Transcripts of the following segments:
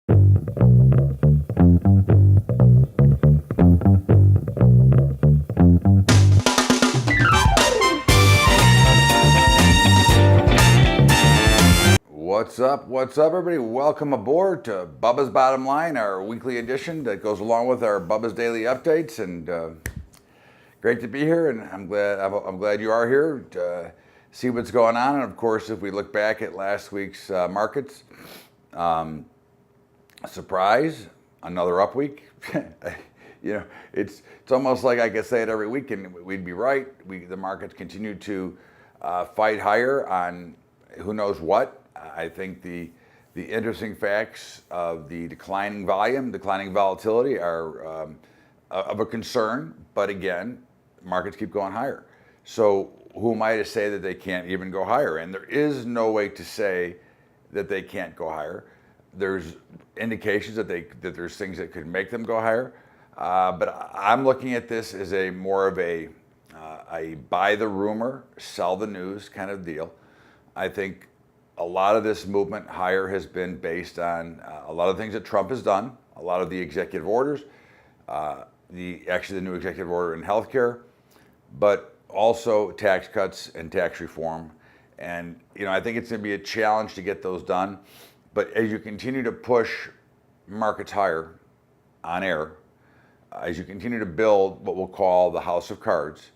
What's up, everybody? Welcome aboard to Bubba's Bottom Line, our weekly edition that goes along with our Bubba's Daily Updates. And great to be here, and I'm glad you are here to see what's going on. And of course, if we look back at last week's markets, surprise, another up week. You know, it's almost like I could say it every week, and we'd be right. The markets continue to fight higher on who knows what. I think the interesting facts of the declining volume, declining volatility are of a concern, but again, markets keep going higher. So who am I to say that they can't even go higher? And there is no way to say that they can't go higher. There's indications that there's things that could make them go higher, but I'm looking at this as a more of a buy the rumor, sell the news kind of deal. I think a lot of this movement higher has been based on a lot of things that Trump has done, a lot of the executive orders, actually the new executive order in healthcare, but also tax cuts and tax reform. And I think it's going to be a challenge to get those done. But as you continue to push markets higher on air, as you continue to build what we'll call the house of cards,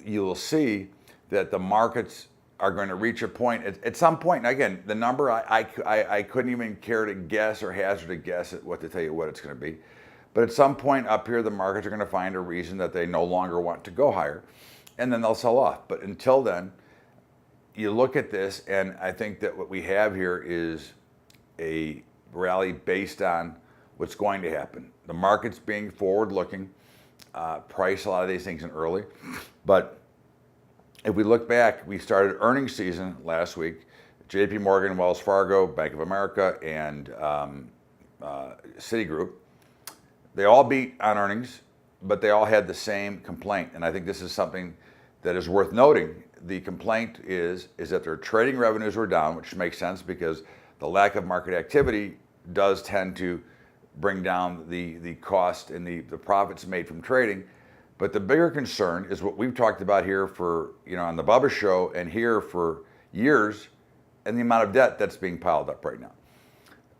you will see that the markets are going to reach a point at some point. And again, the number I couldn't even care to guess or hazard a guess at what to tell you what it's going to be. But at some point up here, the markets are going to find a reason that they no longer want to go higher, and then they'll sell off. But until then, you look at this, and I think that what we have here is a rally based on what's going to happen. The market's being forward-looking, price a lot of these things in early, but if we look back, we started earnings season last week. JP Morgan, Wells Fargo, Bank of America, and Citigroup. They all beat on earnings, but they all had the same complaint. And I think this is something that is worth noting. The complaint is that their trading revenues were down, which makes sense because the lack of market activity does tend to bring down the cost and the profits made from trading. But the bigger concern is what we've talked about here for, on the Bubbas show and here for years, and the amount of debt that's being piled up right now.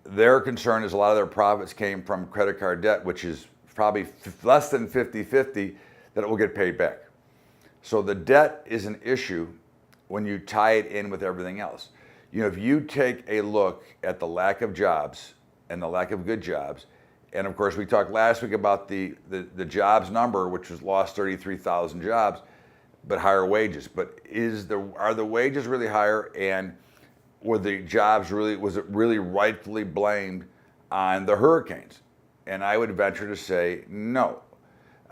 Their concern is a lot of their profits came from credit card debt, which is probably less than 50-50 that it will get paid back. So the debt is an issue when you tie it in with everything else. If you take a look at the lack of jobs and the lack of good jobs, and of course, we talked last week about the jobs number, which was lost 33,000 jobs, but higher wages. But are the wages really higher, and was it really rightfully blamed on the hurricanes? And I would venture to say no.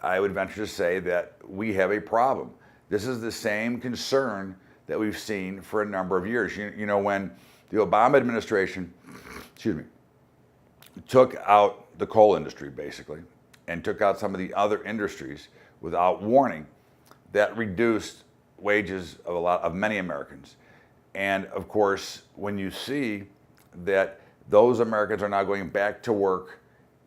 I would venture to say that we have a problem. This is the same concern that we've seen for a number of years. When the Obama administration, took out the coal industry, basically, and took out some of the other industries without warning, that reduced wages of many Americans. And of course, when you see that those Americans are now going back to work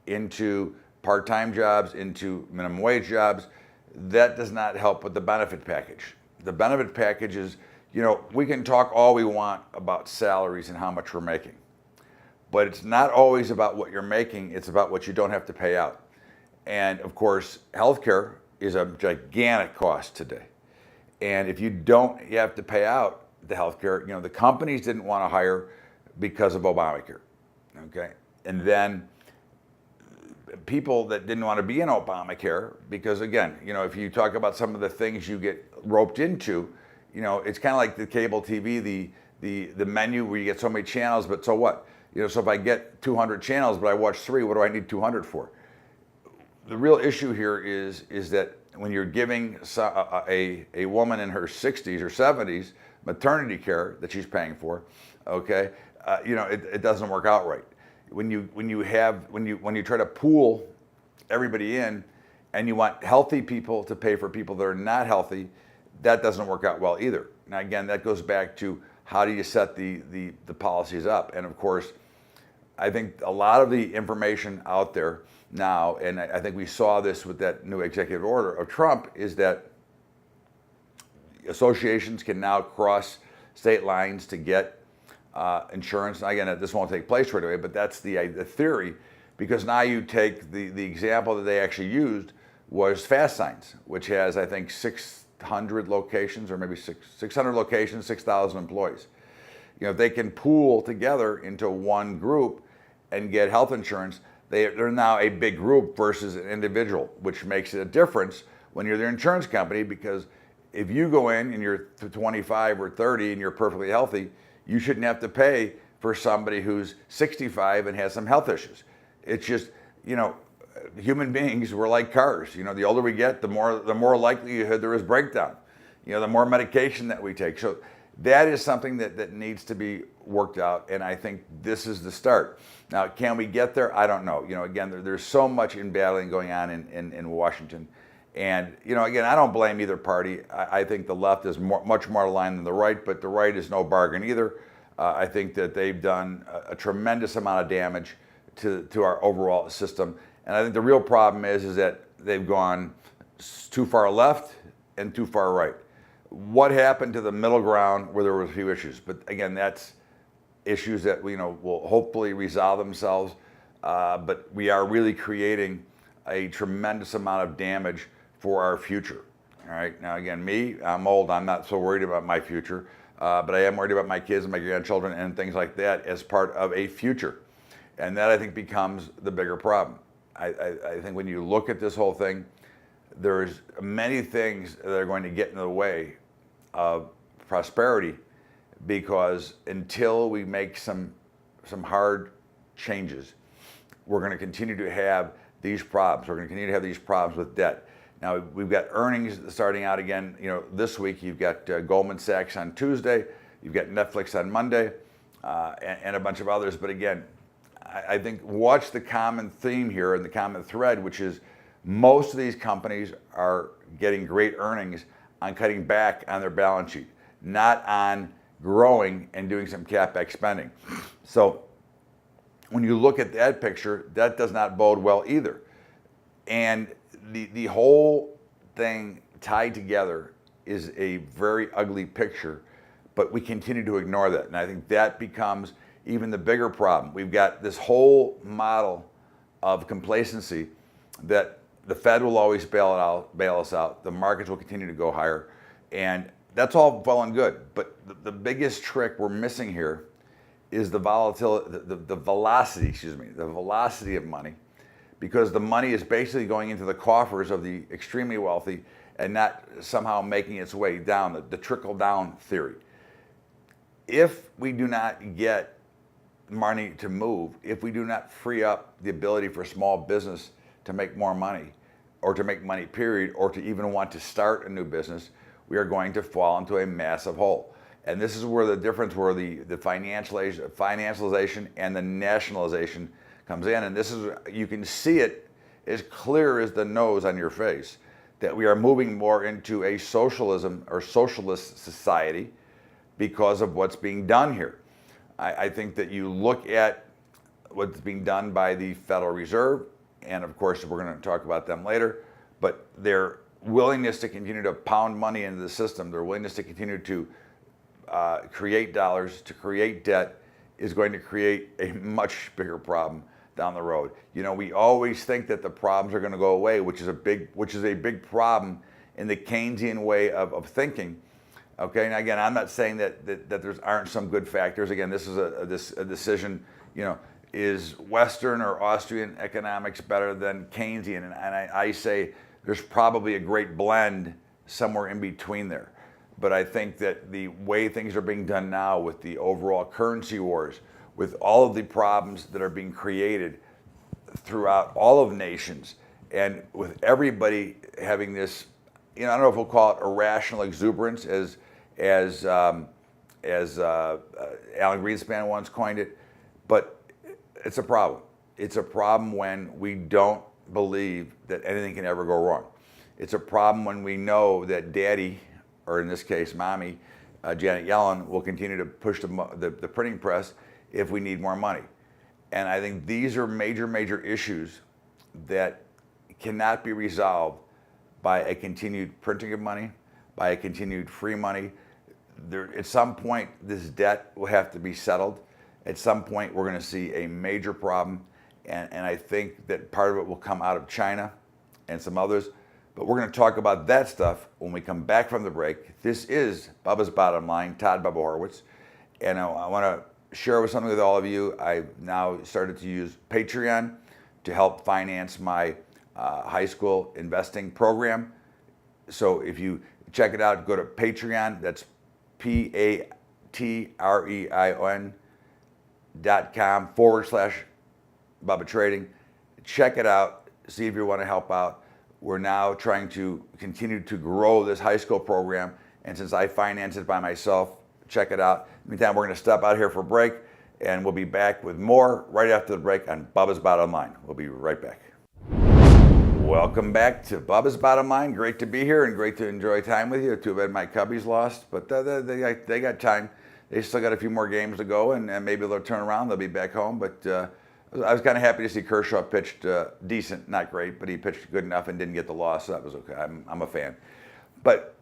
into part-time jobs, into minimum wage jobs, that does not help with the benefit package. The benefit package is, we can talk all we want about salaries and how much we're making. But it's not always about what you're making, it's about what you don't have to pay out. And of course, healthcare is a gigantic cost today. And if you have to pay out the healthcare, the companies didn't want to hire because of Obamacare, okay? And then people that didn't want to be in Obamacare, because again, if you talk about some of the things you get roped into, it's kind of like the cable TV, the menu where you get so many channels, but so what? So if I get 200 channels, but I watch 3, what do I need 200 for? The real issue here is that when you're giving a woman in her 60s or 70s maternity care that she's paying for, okay, it doesn't work out right. When you try to pool everybody in, and you want healthy people to pay for people that are not healthy, that doesn't work out well either. Now again, that goes back to how do you set the policies up? And of course, I think a lot of the information out there now, and I think we saw this with that new executive order of Trump, is that associations can now cross state lines to get insurance. Now, again, this won't take place right away, but that's the theory, because now you take the example that they actually used was Fast Signs, which has, I think, 600 locations, or maybe 600 locations, 6,000 employees. You know, if they can pool together into one group and get health insurance, they're now a big group versus an individual, which makes it a difference when you're the insurance company, because if you go in and you're 25 or 30 and you're perfectly healthy, you shouldn't have to pay for somebody who's 65 and has some health issues. It's just, you know, human beings, we're like cars. You know, the older we get, the more likelihood there is breakdown. You know, the more medication that we take. So that is something that needs to be worked out, and I think this is the start. Now, can we get there? I don't know. You know, again, there's so much battling going on in Washington. And, you know, again, I don't blame either party. I think the left is much more aligned than the right, but the right is no bargain either. I think that they've done a tremendous amount of damage to our overall system. And I think the real problem is that they've gone too far left and too far right. What happened to the middle ground where there were a few issues? But again, that's issues that will hopefully resolve themselves. But we are really creating a tremendous amount of damage for our future. All right. Now, again, I'm old. I'm not so worried about my future, but I am worried about my kids and my grandchildren and things like that as part of a future. And that, I think, becomes the bigger problem. I think when you look at this whole thing, there's many things that are going to get in the way of prosperity, because until we make some hard changes, we're going to continue to have these problems. We're going to continue to have these problems with debt. Now, we've got earnings starting out again. You know, this week you've got Goldman Sachs on Tuesday, you've got Netflix on Monday, and a bunch of others. But again, I think watch the common theme here and the common thread, which is most of these companies are getting great earnings on cutting back on their balance sheet, not on growing and doing some CapEx spending. So when you look at that picture, that does not bode well either. And the whole thing tied together is a very ugly picture, but we continue to ignore that. And I think that becomes even the bigger problem. We've got this whole model of complacency that the Fed will always bail us out. The markets will continue to go higher. And that's all well and good. But the biggest trick we're missing here is the volatility, the velocity of money, because the money is basically going into the coffers of the extremely wealthy and not somehow making its way down, the trickle-down theory. If we do not get money to move, if we do not free up the ability for small business to make more money, or to make money, period, or to even want to start a new business, we are going to fall into a massive hole. And this is where the difference, where the financialization and the nationalization comes in. And this is, you can see it as clear as the nose on your face, that we are moving more into a socialism or socialist society because of what's being done here. I think that you look at what's being done by the Federal Reserve, and of course we're going to talk about them later, but their willingness to continue to pound money into the system, their willingness to continue to create dollars, to create debt, is going to create a much bigger problem down the road. You know, we always think that the problems are going to go away, which is a big problem in the Keynesian way of thinking. Okay, and again, I'm not saying that there aren't some good factors. Again, this is a decision. You know, is Western or Austrian economics better than Keynesian? And I say there's probably a great blend somewhere in between there. But I think that the way things are being done now, with the overall currency wars, with all of the problems that are being created throughout all of nations, and with everybody having this, you know, I don't know if we'll call it irrational exuberance, as Alan Greenspan once coined it, but it's a problem. It's a problem when we don't believe that anything can ever go wrong. It's a problem when we know that Daddy, or in this case, Mommy, Janet Yellen, will continue to push the printing press if we need more money. And I think these are major, major issues that cannot be resolved by a continued printing of money, by a continued free money. At some point, this debt will have to be settled. At some point, we're going to see a major problem. And I think that part of it will come out of China and some others. But we're going to talk about that stuff when we come back from the break. This is Bubba's Bottom Line, Todd Bubba Horwitz. And I want to share something with all of you. I've now started to use Patreon to help finance my high school investing program. So if you check it out, go to Patreon. That's patreon.com/Bubba Trading. Check it out. See if you want to help out. We're now trying to continue to grow this high school program. And since I finance it by myself, check it out. Meantime, we're going to step out here for a break, and we'll be back with more right after the break on Bubba's Bottom Line. We'll be right back. Welcome back to Bubba's Bottom Line. Great to be here and great to enjoy time with you. Too bad my Cubbies lost, but they got time. They still got a few more games to go, and maybe they'll turn around. They'll be back home, but I was kind of happy to see Kershaw pitched decent, not great, but he pitched good enough and didn't get the loss, so that was okay. I'm a fan. But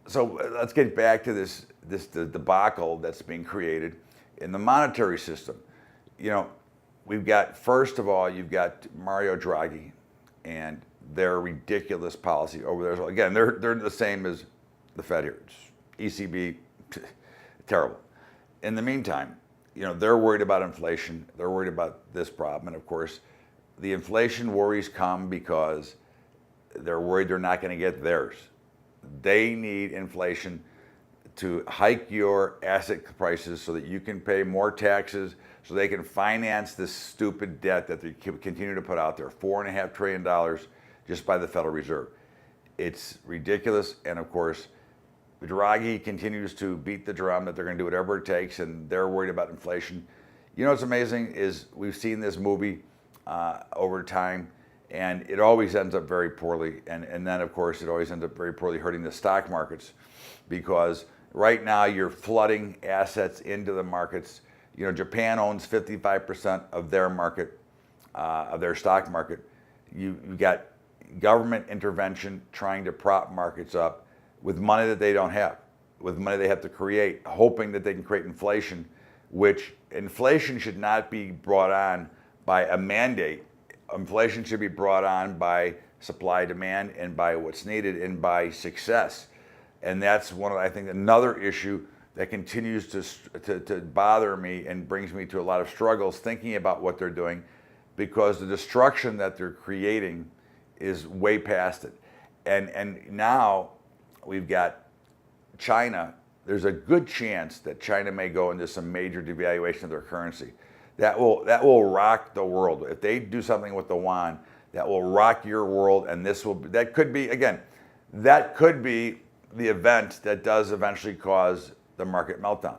so let's get back to this debacle that's being created in the monetary system. You know, we've got, first of all, you've got Mario Draghi and their ridiculous policy over there. So again, they're the same as the Fed here. It's ECB, terrible. In the meantime, you know, they're worried about inflation. They're worried about this problem. And of course, the inflation worries come because they're worried they're not going to get theirs. They need inflation to hike your asset prices so that you can pay more taxes, so they can finance this stupid debt that they continue to put out there, $4.5 trillion just by the Federal Reserve. It's ridiculous. And of course, Draghi continues to beat the drum that they're going to do whatever it takes, and they're worried about inflation. You know what's amazing is we've seen this movie over time, and it always ends up very poorly. And then, of course, it always ends up very poorly hurting the stock markets, because right now you're flooding assets into the markets. You know, Japan owns 55% of their market, of their stock market. You got government intervention trying to prop markets up with money that they don't have, with money they have to create, hoping that they can create inflation, which inflation should not be brought on by a mandate. Inflation should be brought on by supply, demand, and by what's needed, and by success. And that's I think, another issue that continues to bother me and brings me to a lot of struggles thinking about what they're doing, because the destruction that they're creating is way past it. And now we've got China. There's a good chance that China may go into some major devaluation of their currency. That will rock the world. If they do something with the yuan, that will rock your world, and that could be the event that does eventually cause the market meltdown.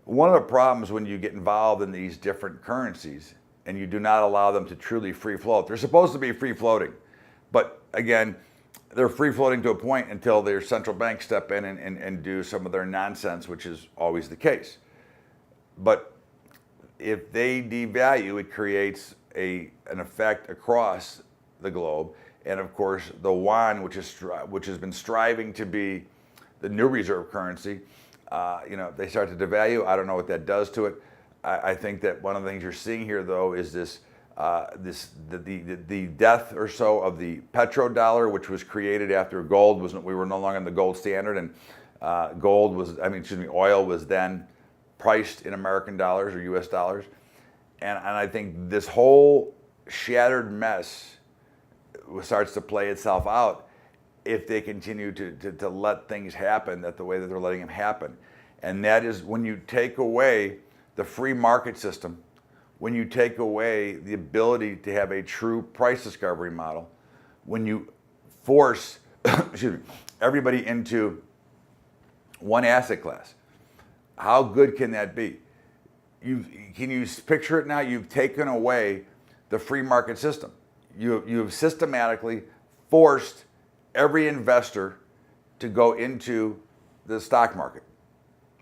One of the problems when you get involved in these different currencies and you do not allow them to truly free float, they're supposed to be free floating, but again, they're free floating to a point until their central banks step in and do some of their nonsense, which is always the case. But if they devalue, it creates an effect across the globe. And of course, the yuan, which has been striving to be the new reserve currency, if they start to devalue, I don't know what that does to it. I think that one of the things you're seeing here, though, is the death or so of the petrodollar, which was created after we were no longer in the gold standard, and oil was then priced in American dollars or US dollars. And I think this whole shattered mess starts to play itself out if they continue to let things happen the way that they're letting them happen. And that is when you take away the free market system, when you take away the ability to have a true price discovery model, when you force everybody into one asset class, how good can that be? Can you picture it now? You've taken away the free market system. You've systematically forced every investor to go into the stock market.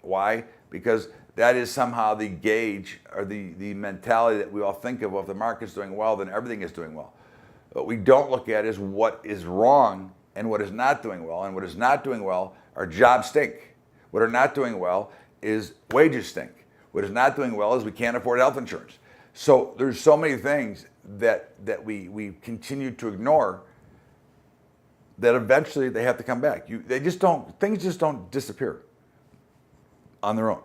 Why? Because that is somehow the gauge or the mentality that we all think of. Well, if the market's doing well, then everything is doing well. What we don't look at is what is wrong and what is not doing well. And what is not doing well are jobs stink. What are not doing well is wages stink. What is not doing well is we can't afford health insurance. So there's so many things that we continue to ignore that eventually they have to come back. Things just don't disappear on their own.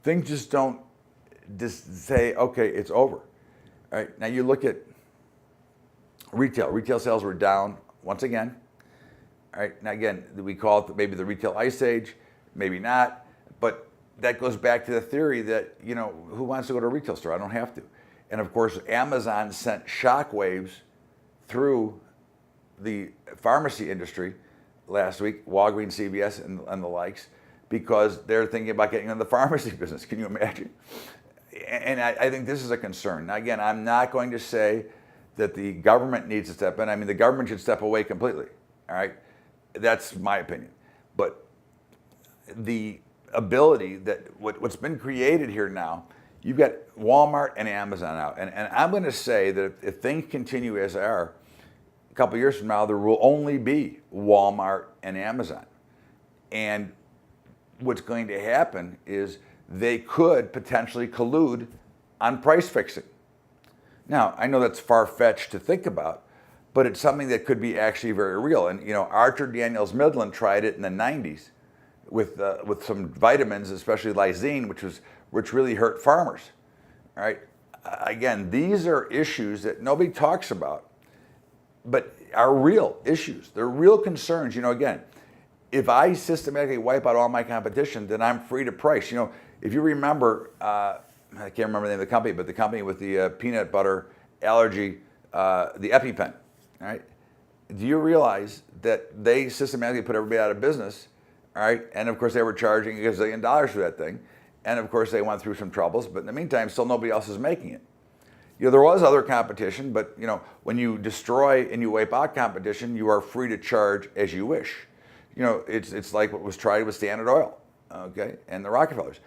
Things just don't just say, okay, it's over. All right, now you look at retail. Retail sales were down once again. All right, now again, we call it maybe the retail ice age, maybe not, but that goes back to the theory that, who wants to go to a retail store? I don't have to. And of course, Amazon sent shockwaves through the pharmacy industry last week, Walgreens, CVS, and the likes, because they're thinking about getting into the pharmacy business. Can you imagine? And I think this is a concern. Now, again, I'm not going to say that the government needs to step in. I mean, the government should step away completely, all right? That's my opinion. But the ability that what's been created here now, you've got Walmart and Amazon out. And I'm going to say that if things continue as they are, a couple of years from now, there will only be Walmart and Amazon. And what's going to happen is they could potentially collude on price fixing. Now, I know that's far-fetched to think about, but it's something that could be actually very real. And, Archer Daniels Midland tried it in the 90s with some vitamins, especially lysine, which really hurt farmers. All right. Again, these are issues that nobody talks about, but are real issues. They're real concerns. Again, if I systematically wipe out all my competition, then I'm free to price. If you remember, I can't remember the name of the company, but the company with the peanut butter allergy, the EpiPen, all right? Do you realize that they systematically put everybody out of business, all right? And of course, they were charging $1 gazillion for that thing. And of course, they went through some troubles, but in the meantime, still nobody else is making it. There was other competition, but when you destroy and you wipe out competition, you are free to charge as you wish. It's like what was tried with Standard Oil, okay, and the Rockefellers.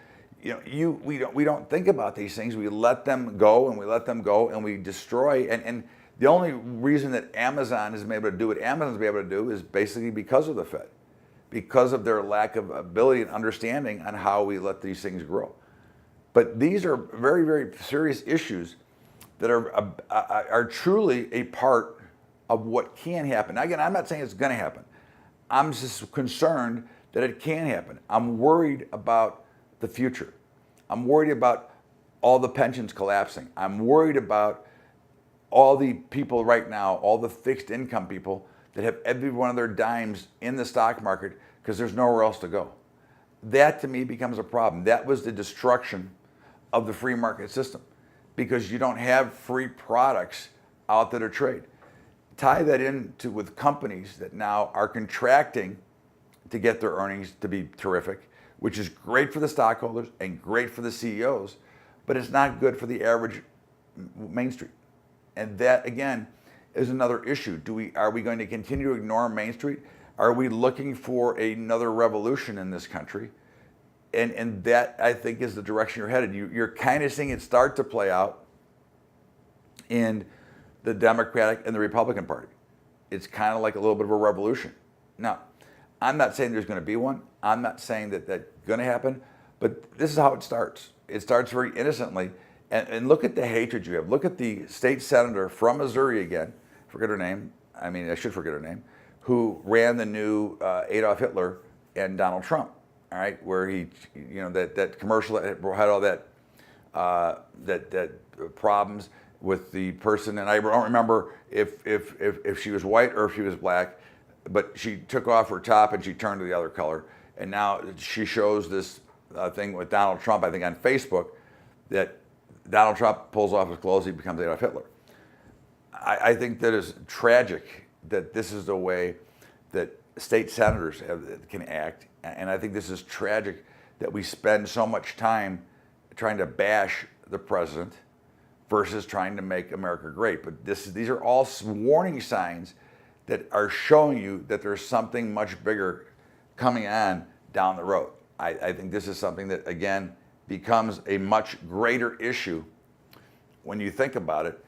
We don't think about these things. We let them go and we destroy. And the only reason that Amazon has been able to do what Amazon's been able to do is basically because of the Fed, because of their lack of ability and understanding on how we let these things grow. But these are very, very serious issues that are truly a part of what can happen. Now, again, I'm not saying it's going to happen. I'm just concerned that it can happen. I'm worried about the future. I'm worried about all the pensions collapsing. I'm worried about all the people right now, all the fixed income people that have every one of their dimes in the stock market because there's nowhere else to go. That to me becomes a problem. That was the destruction of the free market system because you don't have free products out there to trade. Tie that into with companies that now are contracting to get their earnings to be terrific, which is great for the stockholders and great for the CEOs, but it's not good for the average Main Street. And that, again, is another issue. Are we going to continue to ignore Main Street? Are we looking for another revolution in this country? And that, I think, is the direction you're headed. You're kind of seeing it start to play out in the Democratic and the Republican Party. It's kind of like a little bit of a revolution. Now, I'm not saying there's going to be one. I'm not saying that that's going to happen, but this is how it starts. It starts very innocently. And look at the hatred you have. Look at the state senator from Missouri again, forget her name, I should forget her name, who ran the new Adolf Hitler and Donald Trump, all right, where he, that commercial that had all that problems with the person, and I don't remember if she was white or if she was black, but she took off her top and she turned to the other color, and now she shows this thing with Donald Trump, I think on Facebook, that Donald Trump pulls off his clothes, he becomes Adolf Hitler. I think that is tragic that this is the way that state senators can act, and I think this is tragic that we spend so much time trying to bash the president versus trying to make America great. But these are all warning signs that are showing you that there's something much bigger coming on down the road. I think this is something that, again, becomes a much greater issue when you think about it,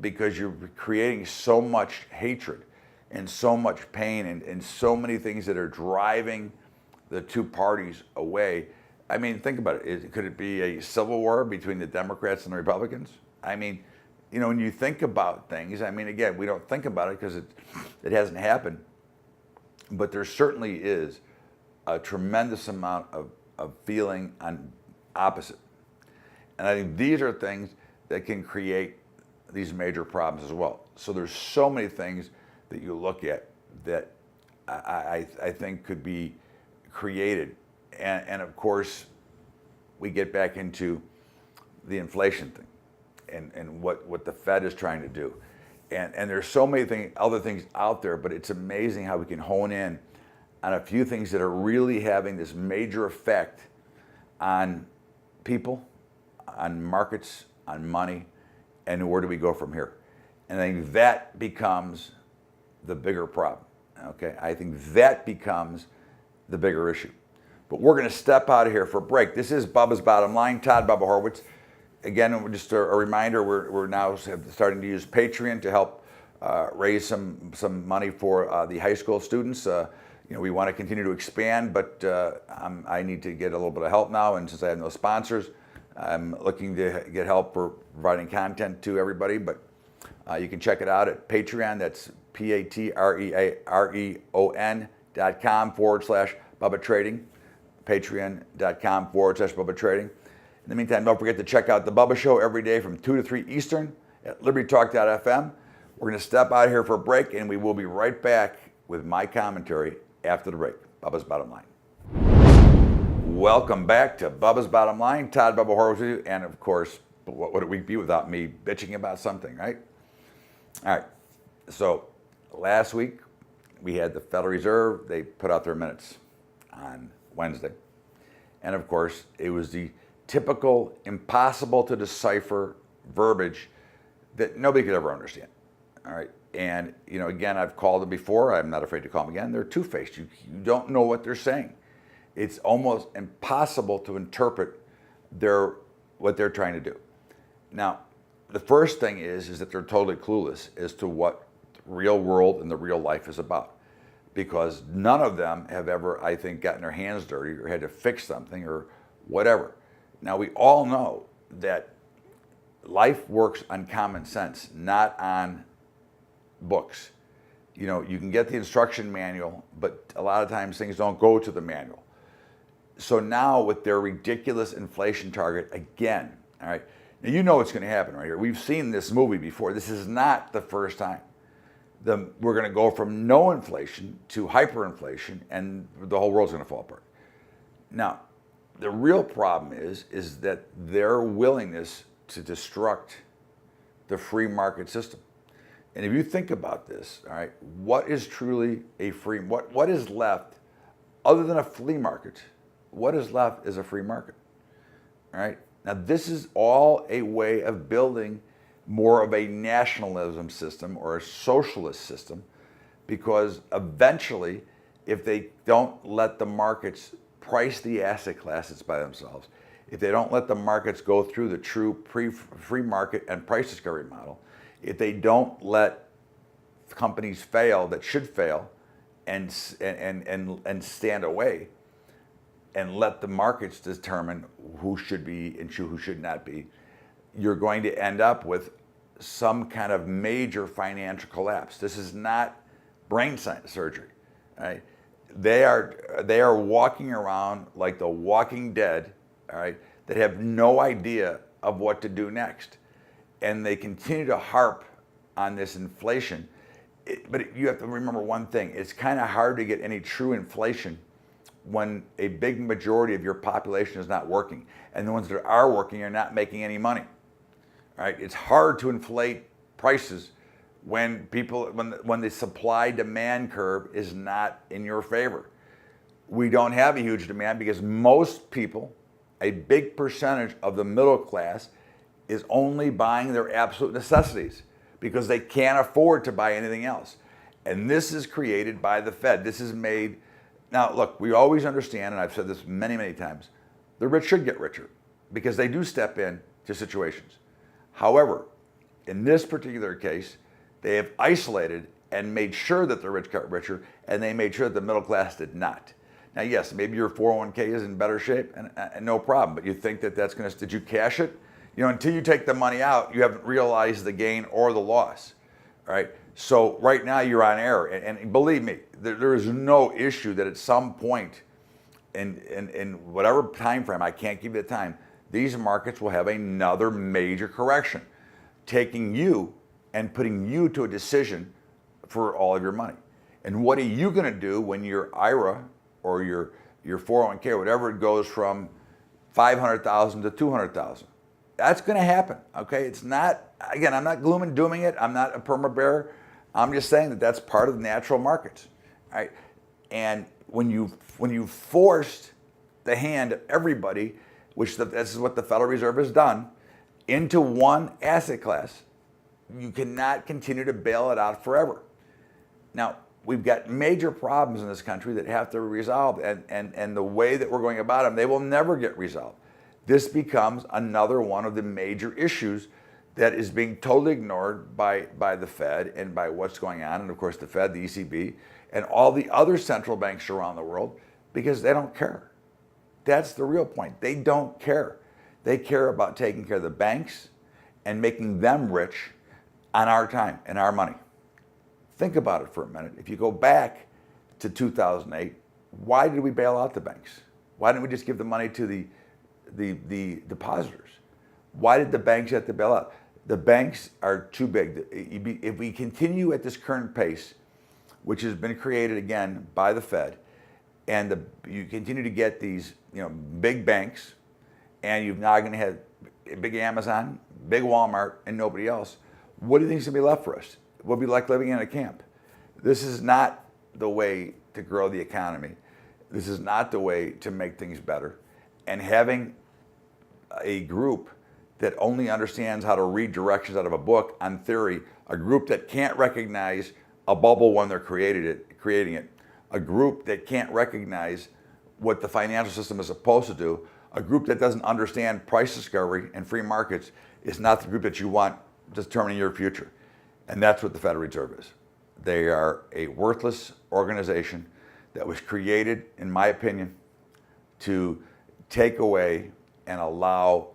because you're creating so much hatred and so much pain and so many things that are driving the two parties away. I mean, think about it. Could it be a civil war between the Democrats and the Republicans? I mean, you know, when you think about things, I mean, again, we don't think about it because it hasn't happened, but there certainly is a tremendous amount of feeling on opposite. And I think these are things that can create these major problems as well. So there's so many things that you look at that I think could be created. And of course, we get back into the inflation thing and what the Fed is trying to do. And there's so many other things out there, but it's amazing how we can hone in on a few things that are really having this major effect on people, on markets, on money, and where do we go from here? And I think that becomes the bigger problem, okay? I think that becomes the bigger issue. But we're gonna step out of here for a break. This is Bubba's Bottom Line, Todd Bubba Horwitz. Again, just a reminder, we're now starting to use Patreon to help raise some money for the high school students. You know, we want to continue to expand, but I need to get a little bit of help now, and since I have no sponsors, I'm looking to get help for providing content to everybody. But you can check it out at Patreon. That's patreon.com/Bubba Trading. Patreon.com/Bubba Trading. In the meantime, don't forget to check out the Bubba Show every day from 2 to 3 Eastern at LibertyTalk.fm. We're going to step out here for a break, and we will be right back with my commentary after the break. Bubba's Bottom Line. Welcome back to Bubba's Bottom Line. Todd Bubba Horwitz with you. And of course, what would a week be without me bitching about something, right? All right. So last week, we had the Federal Reserve. They put out their minutes on Wednesday. And of course, it was the typical impossible to decipher verbiage that nobody could ever understand. All right. And, you know, again, I've called them before. I'm not afraid to call them again. They're two-faced. You don't know what they're saying. It's almost impossible to interpret what they're trying to do. Now, the first thing is that they're totally clueless as to what the real world and the real life is about, because none of them have ever, I think, gotten their hands dirty or had to fix something or whatever. Now, we all know that life works on common sense, not on books. You know, you can get the instruction manual, but a lot of times things don't go to the manual. So now with their ridiculous inflation target again, all right, now you know what's going to happen right here. We've seen this movie before. This is not the first time. We're going to go from no inflation to hyperinflation, and the whole world's going to fall apart. Now, the real problem is that their willingness to destruct the free market system. And if you think about this, all right, what is truly a free, what is left other than a flea market? What is left is a free market, all right? Now, this is all a way of building more of a nationalism system or a socialist system, because eventually, if they don't let the markets price the asset classes by themselves, if they don't let the markets go through the true free market and price discovery model, if they don't let companies fail that should fail and stand away and let the markets determine who should be and who should not be, you're going to end up with some kind of major financial collapse. This is not brain science surgery, right? They are walking around like the Walking Dead, all right, that have no idea of what to do next. And they continue to harp on this inflation. But you have to remember one thing. It's kind of hard to get any true inflation when a big majority of your population is not working. And the ones that are working are not making any money. Right? It's hard to inflate prices when the supply-demand curve is not in your favor. We don't have a huge demand because most people, a big percentage of the middle class, is only buying their absolute necessities because they can't afford to buy anything else. And this is created by the Fed. This is made. Now, look, we always understand, and I've said this many, many times, the rich should get richer. because they do step in to situations. However, in this particular case, they have isolated and made sure that the rich got richer, and they made sure that the middle class did not. Now, yes, maybe your 401k is in better shape, and no problem, but you think that that's going to, did you cash it? You know, until you take the money out, you haven't realized the gain or the loss, all right? So right now you're on error, and believe me, there is no issue that at some point in whatever time frame, I can't give you the time, these markets will have another major correction, taking you and putting you to a decision for all of your money. And what are you going to do when your IRA or your 401k or whatever it goes from 500,000 to 200,000? That's going to happen. Okay, it's not. Again, I'm not gloom and dooming it. I'm not a perma bear. I'm just saying that that's part of the natural markets, right? And when you forced the hand of everybody, which this is what the Federal Reserve has done, into one asset class, you cannot continue to bail it out forever. Now, we've got major problems in this country that have to be resolved, and the way that we're going about them, they will never get resolved. This becomes another one of the major issues that is being totally ignored by the Fed and by what's going on, and of course the Fed, the ECB, and all the other central banks around the world, because they don't care. That's the real point. They don't care. They care about taking care of the banks and making them rich on our time and our money. Think about it for a minute. If you go back to 2008, why did we bail out the banks? Why didn't we just give the money to the depositors? Why did the banks have to bail out? The banks are too big. If we continue at this current pace, which has been created again by the Fed, and you continue to get these big banks, and you're now going to have big Amazon, big Walmart, and nobody else, what do you think is going to be left for us? We'll be like living in a camp. This is not the way to grow the economy. This is not the way to make things better. And having a group that only understands how to read directions out of a book on theory, a group that can't recognize a bubble when they're creating it, a group that can't recognize what the financial system is supposed to do, a group that doesn't understand price discovery and free markets is not the group that you want determining your future. And that's what the Federal Reserve is. They are a worthless organization that was created, in my opinion, to take away and allow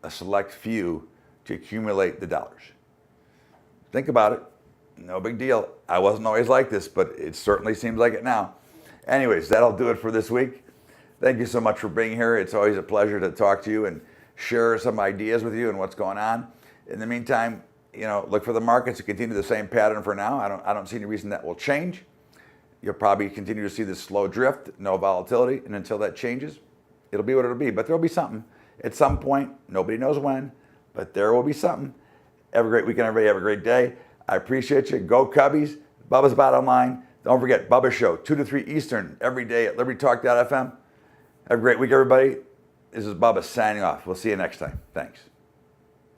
a select few to accumulate the dollars. Think about it. No big deal. I wasn't always like this, but it certainly seems like it now. Anyways, that'll do it for this week. Thank you so much for being here. It's always a pleasure to talk to you and share some ideas with you and what's going on. In the meantime, look for the markets to continue the same pattern for now. I don't see any reason that will change. You'll probably continue to see this slow drift, no volatility, and until that changes, it'll be what it'll be. But there'll be something at some point. Nobody knows when, but there will be something. Have a great weekend, everybody. Have a great day. I appreciate you. Go Cubbies. Bubba's Bottom Line. Don't forget, Bubbas Show, 2 to 3 Eastern, every day at LibertyTalk.fm. Have a great week, everybody. This is Bubbas signing off. We'll see you next time. Thanks.